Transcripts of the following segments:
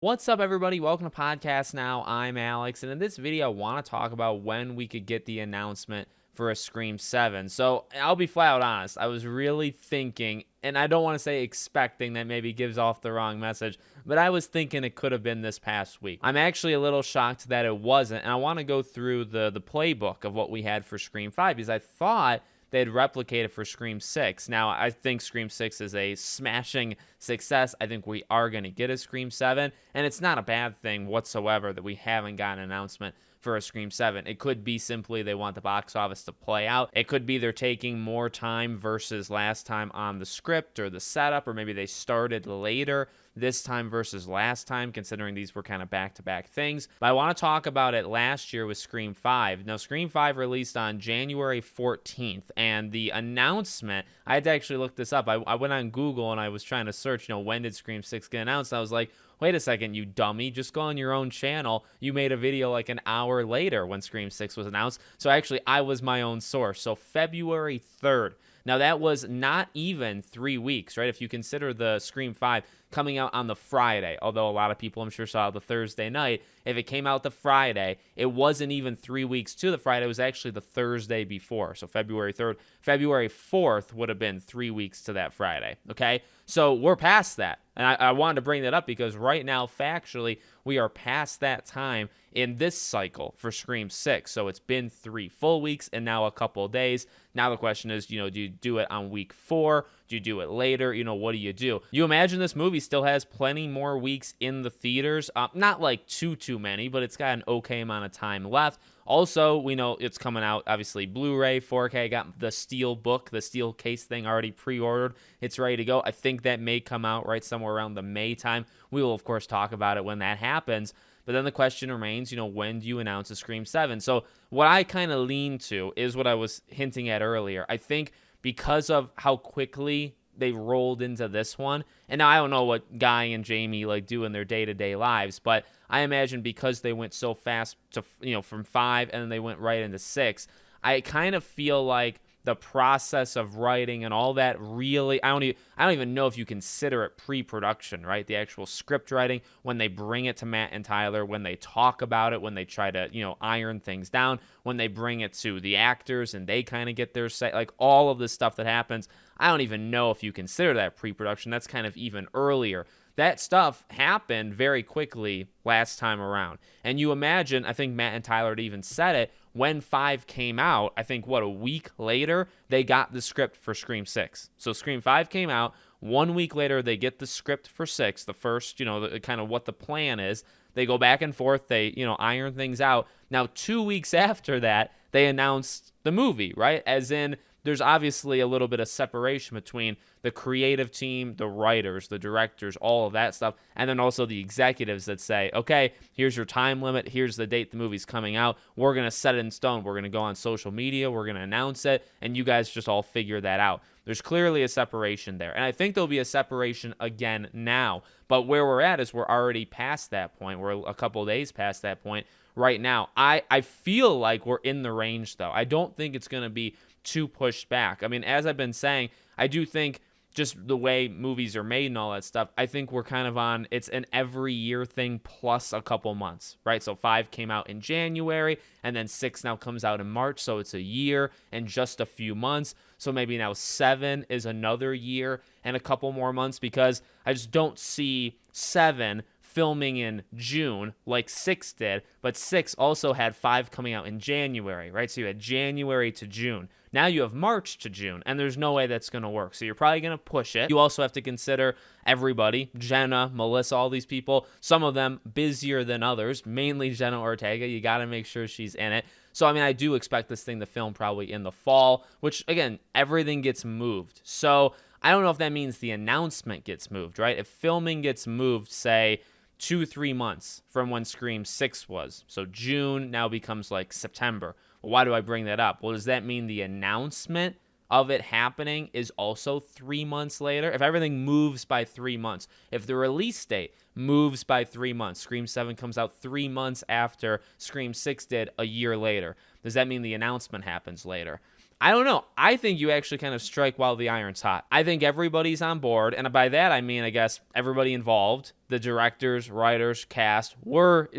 What's up, everybody? Welcome to Podcast Now. I'm Alex, and in this video, I want to talk about when we could get the announcement for a Scream 7. So I'll be flat out honest. I was really thinking, and I don't want to say expecting, that maybe gives off the wrong message, but I was thinking it could have been this past week. I'm actually a little shocked that it wasn't, and I want to go through the playbook of what we had for Scream 5 because I thought they'd replicate it for Scream 6. Now, I think Scream 6 is a smashing success. I think we are going to get a Scream 7, and it's not a bad thing whatsoever that we haven't gotten an announcement for a Scream 7. It could be simply they want the box office to play out. It could be they're taking more time versus last time on the script or the setup, or maybe they started later this time versus last time, considering these were kind of back-to-back things. But I want to talk about it last year with Scream 5. Now, Scream 5 released on January 14th, and the announcement, I had to actually look this up. I went on Google and I was trying to search, when did Scream 6 get announced? I was like, wait a second, you dummy. Just go on your own channel. You made a video like an hour later when Scream 6 was announced. So actually, I was my own source. So February 3rd. Now, that was not even 3 weeks, right? If you consider the Scream 5 coming out on the Friday, although a lot of people, I'm sure, saw the Thursday night. If it came out the Friday, it wasn't even 3 weeks to the Friday. It was actually the Thursday before. So February 3rd. February 4th would have been 3 weeks to that Friday, okay? So we're past that. And I wanted to bring that up because right now, factually, we are past that time in this cycle for Scream 6. So it's been 3 full weeks and now a couple of days. Now the question is, do you do it on week 4? Do you do it later? What do you do? You imagine this movie still has plenty more weeks in the theaters. Not like too many, but it's got an okay amount of time left. Also, we know it's coming out, obviously, Blu-ray, 4K. Got the steel book, the steel case thing already pre-ordered. It's ready to go. I think that may come out right somewhere around the May time. We will, of course, talk about it when that happens. But then the question remains, when do you announce a Scream 7? So what I kind of lean to is what I was hinting at earlier. I think because of how quickly they rolled into this one, and now I don't know what Guy and Jamie do in their day-to-day lives, but I imagine because they went so fast to from 5 and then they went right into 6, I kind of feel like the process of writing and all that really, I don't even know if you consider it pre-production, right? The actual script writing, when they bring it to Matt and Tyler, when they talk about it, when they try to iron things down, when they bring it to the actors and they kind of get their say, all of this stuff that happens, I don't even know if you consider that pre-production. That's kind of even earlier. That stuff happened very quickly last time around. And you imagine, I think Matt and Tyler had even said it, when 5 came out, I think, a week later, they got the script for Scream 6. So Scream 5 came out. 1 week later, they get the script for 6, the first, kind of what the plan is. They go back and forth. They, iron things out. Now, 2 weeks after that, they announced the movie, right? As in, there's obviously a little bit of separation between the creative team, the writers, the directors, all of that stuff, and then also the executives that say, okay, here's your time limit, here's the date the movie's coming out, we're going to set it in stone, we're going to go on social media, we're going to announce it, and you guys just all figure that out. There's clearly a separation there, and I think there'll be a separation again now, but where we're at is we're already past that point. We're a couple of days past that point right now. I feel like we're in the range, though. I don't think it's going to be too pushed back. I mean, as I've been saying, I do think just the way movies are made and all that stuff, I think we're kind of on, it's an every year thing plus a couple months, right? So 5 came out in January and then 6 now comes out in March. So it's a year and just a few months. So maybe now 7 is another year and a couple more months, because I just don't see 7 filming in June like 6 did, but 6 also had 5 coming out in January, right? So you had January to June. Now you have March to June, and there's no way that's going to work. So you're probably going to push it. You also have to consider everybody, Jenna, Melissa, all these people, some of them busier than others, mainly Jenna Ortega. You got to make sure she's in it. So, I mean, I do expect this thing to film probably in the fall, which, again, everything gets moved. So I don't know if that means the announcement gets moved, right? If filming gets moved, say, 2-3 months from when Scream 6 was. So June now becomes like September. Well, why do I bring that up? Well, does that mean the announcement of it happening is also 3 months later? If everything moves by 3 months, if the release date moves by 3 months, Scream 7 comes out 3 months after Scream 6 did a year later, does that mean the announcement happens later? I don't know. I think you actually kind of strike while the iron's hot. I think everybody's on board. And by that, I mean, I guess everybody involved, the directors, writers, cast were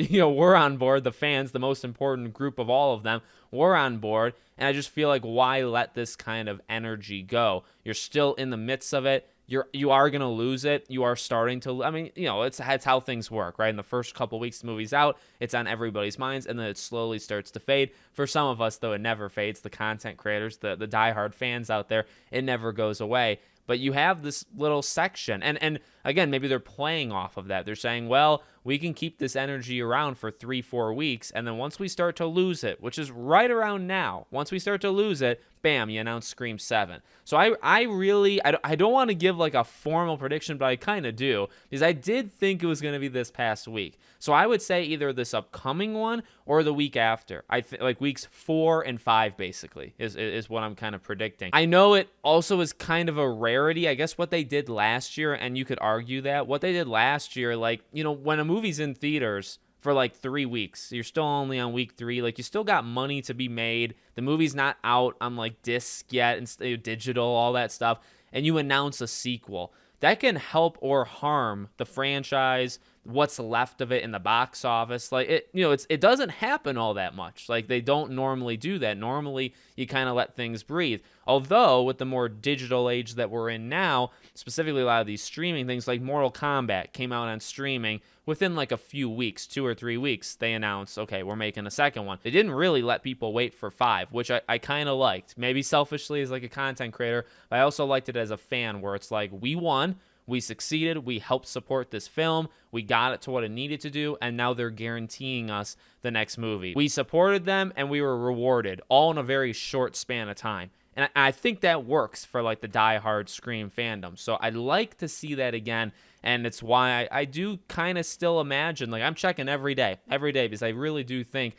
on board. The fans, the most important group of all of them, were on board. And I just feel like, why let this kind of energy go? You're still in the midst of it. You are going to lose it. You are starting to, I mean, it's how things work, right? In the first couple weeks the movie's out, it's on everybody's minds, and then it slowly starts to fade. For some of us, though, it never fades. The content creators, the diehard fans out there, it never goes away. But you have this little section, and again, maybe they're playing off of that. They're saying, well, we can keep this energy around for 3-4 weeks, and then once we start to lose it, which is right around now, once we start to lose it, bam, you announce Scream 7. So I really don't want to give like a formal prediction, but I kind of do, because I did think it was going to be this past week. So I would say either this upcoming one or the week after. I like weeks 4 and 5 basically is what I'm kind of predicting. I know it also is kind of a rarity. I guess what they did last year, and you could argue that what they did last year, like, when a movie's in theaters for like 3 weeks, you're still only on week 3, like, you still got money to be made. The movie's not out on like disc yet and digital, all that stuff, and you announce a sequel. That can help or harm the franchise, what's left of it in the box office. Like, it doesn't happen all that much. Like, they don't normally do that. Normally you kind of let things breathe. Although with the more digital age that we're in now, specifically a lot of these streaming things, like Mortal Kombat came out on streaming within like a few weeks, 2 or 3 weeks, they announced, okay, we're making a second one. They didn't really let people wait for 5, which I kind of liked. Maybe selfishly as like a content creator, but I also liked it as a fan, where it's like, we won, we succeeded, we helped support this film, we got it to what it needed to do, and now they're guaranteeing us the next movie. We supported them and we were rewarded, all in a very short span of time. And I think that works for like the diehard Scream fandom. So I'd like to see that again. And it's why I do kind of still imagine, like, I'm checking every day, because I really do think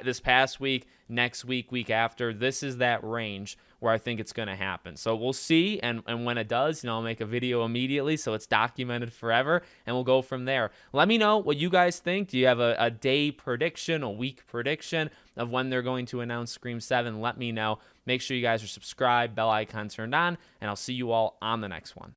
this past week, next week, week after, this is that range where I think it's going to happen. So we'll see. And when it does, I'll make a video immediately so it's documented forever, and we'll go from there. Let me know what you guys think. Do you have a day prediction, a week prediction of when they're going to announce Scream 7? Let me know. Make sure you guys are subscribed, bell icon turned on, and I'll see you all on the next one.